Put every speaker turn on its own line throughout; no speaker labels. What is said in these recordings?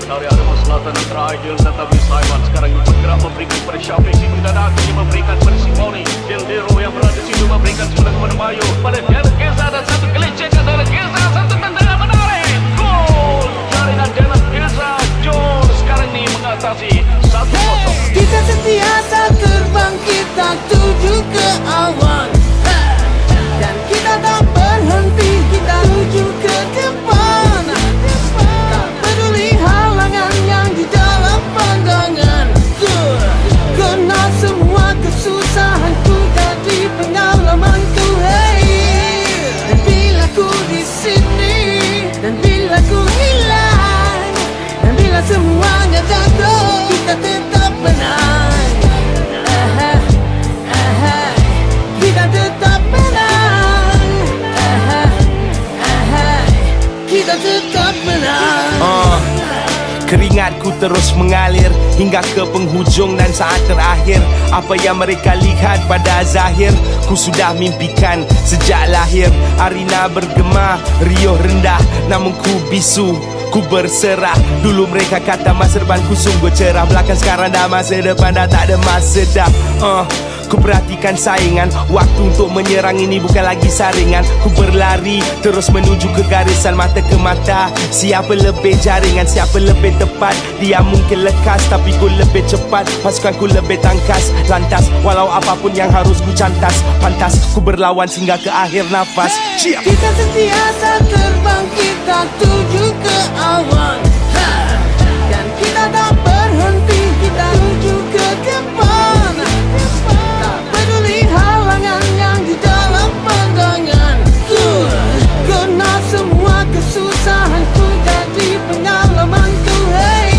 Dari Arema Selatan antara Aidil tetapi Saiman sekarang bergerak memberikan pada Syafiq. Situ dan Aki memberikan pada Simoni. Dildero yang berada di situ memberikan sebelah kepada Mayu. Pada Geza dan satu kelincekan dari Geza. Satu tendangan menarik. Gol jaringan Dennis Geza. John sekarang ini mengatasi 1-0.
Kita sentiasa terbang, kita tuju ke awan, dan kita tak berhenti, kita tuju ke depan. Tak peduli halangan yang di dalam pandanganku, kena semua kesusahanku jadi pengalamanku. Hey, dan bila ku di sini, dan bila ku hilang, dan bila semuanya jatuh, kita tetap menang. Kita tetap menang. Kita tetap menang.
Keringatku terus mengalir hingga ke penghujung dan saat terakhir. Apa yang mereka lihat pada zahir, ku sudah mimpikan sejak lahir. Arina bergema, riuh rendah, namun ku bisu, ku berserah. Dulu mereka kata masa depanku sungguh cerah, belakang sekarang dah masa depan dah tak ada masa dah. Ku perhatikan saingan, waktu untuk menyerang ini bukan lagi saringan. Ku berlari terus menuju ke garisan, mata ke mata. Siapa lebih jaringan, siapa lebih tepat? Dia mungkin lekas tapi ku lebih cepat, pasukanku lebih tangkas. Lantas walau apapun yang harus ku cantas, pantas ku berlawan hingga ke akhir nafas.
Kita sentiasa terbang, kita tuju ke awan, dan kita tak berhenti, kita tuju ke depan. Tak peduli halangan yang di dalam pandanganku, kena semua kesusahanku jadi pengalamanku. Hey,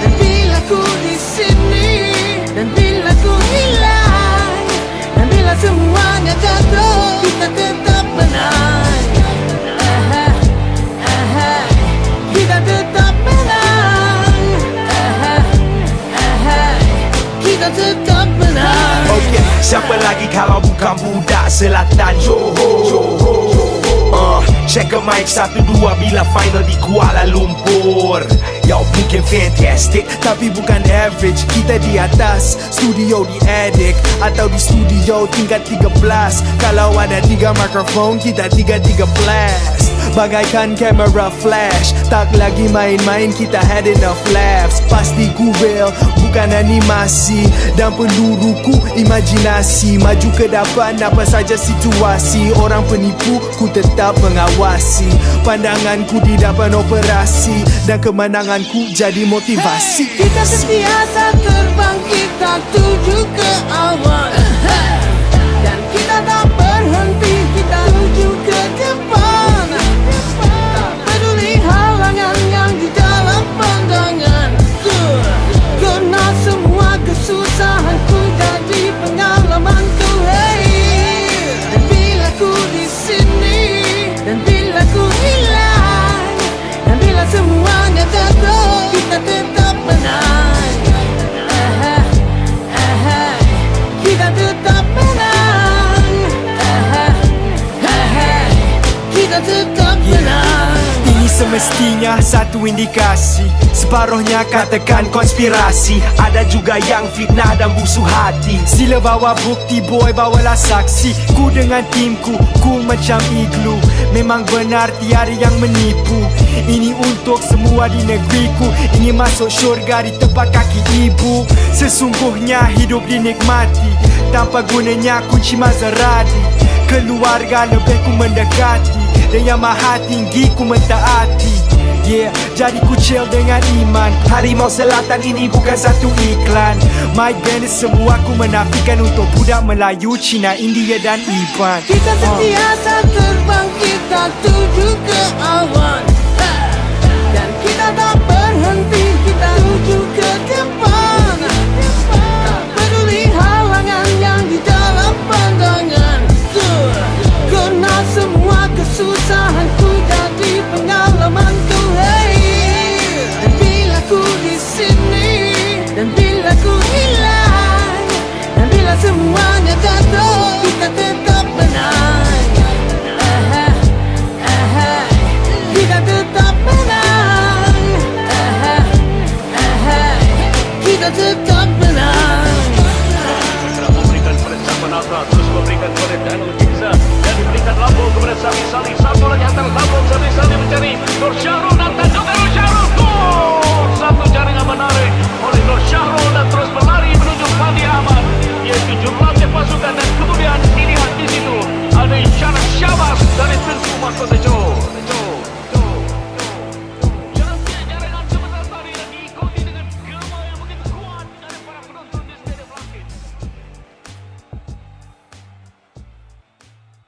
dan bila ku di sini, dan bila ku hilang, dan bila semuanya jatuh, kita tetap menang. Kita tetap menang. Kita tetap menang.
Okay, siapa lagi kalau bukan budak selatan Johor? Check a mic 1-2 bila final di Kuala Lumpur. Yo, mungkin fantastic
tapi bukan average. Kita di atas, studio di attic atau di studio tingkat 13. Kalau ada 3 mikrofon, kita 3 blast. Bagaikan kamera flash, tak lagi main-main, kita had enough laughs. Pasti ku real, bukan animasi, dan peluruku imajinasi. Maju ke depan apa saja situasi, orang penipu ku tetap mengawasi. Pandanganku di depan operasi, dan kemenanganku jadi motivasi.
Kita sentiasa terbang, kita tuju ke awan, dan kita tak berhenti, kita tuju ke depan. Tak peduli halangan yang di dalam pandanganku, kena semua kesusahanku jadi pengalamanku. Hey, dan bila ku di sini, dan bila ku hilang, dan bila semuanya jatuh, kita tetap menang. Kita tetap menang. Kita tetap menang.
Ini semestinya satu indikasi, separuhnya katakan konspirasi.
Ada juga yang fitnah dan busuk hati.
Sila bawa bukti boy, bawalah saksi. Ku dengan timku, ku macam iglu. Memang benar tiada yang menipu. Ini untuk semua di negeriku, ingin masuk syurga di tempat kaki ibu. Sesungguhnya hidup dinikmati tanpa gunanya kunci Maserati. Keluarga lebih ku mendekati, dan yang maha tinggi ku mentaati. Yeah, jadi ku chill dengan iman. Harimau Selatan ini bukan satu iklan. Mike Bennett semua ku menafikan untuk budak Melayu, Cina, India dan Iban.
Kita sentiasa terbang, kita tuju ke awan, dan kita tak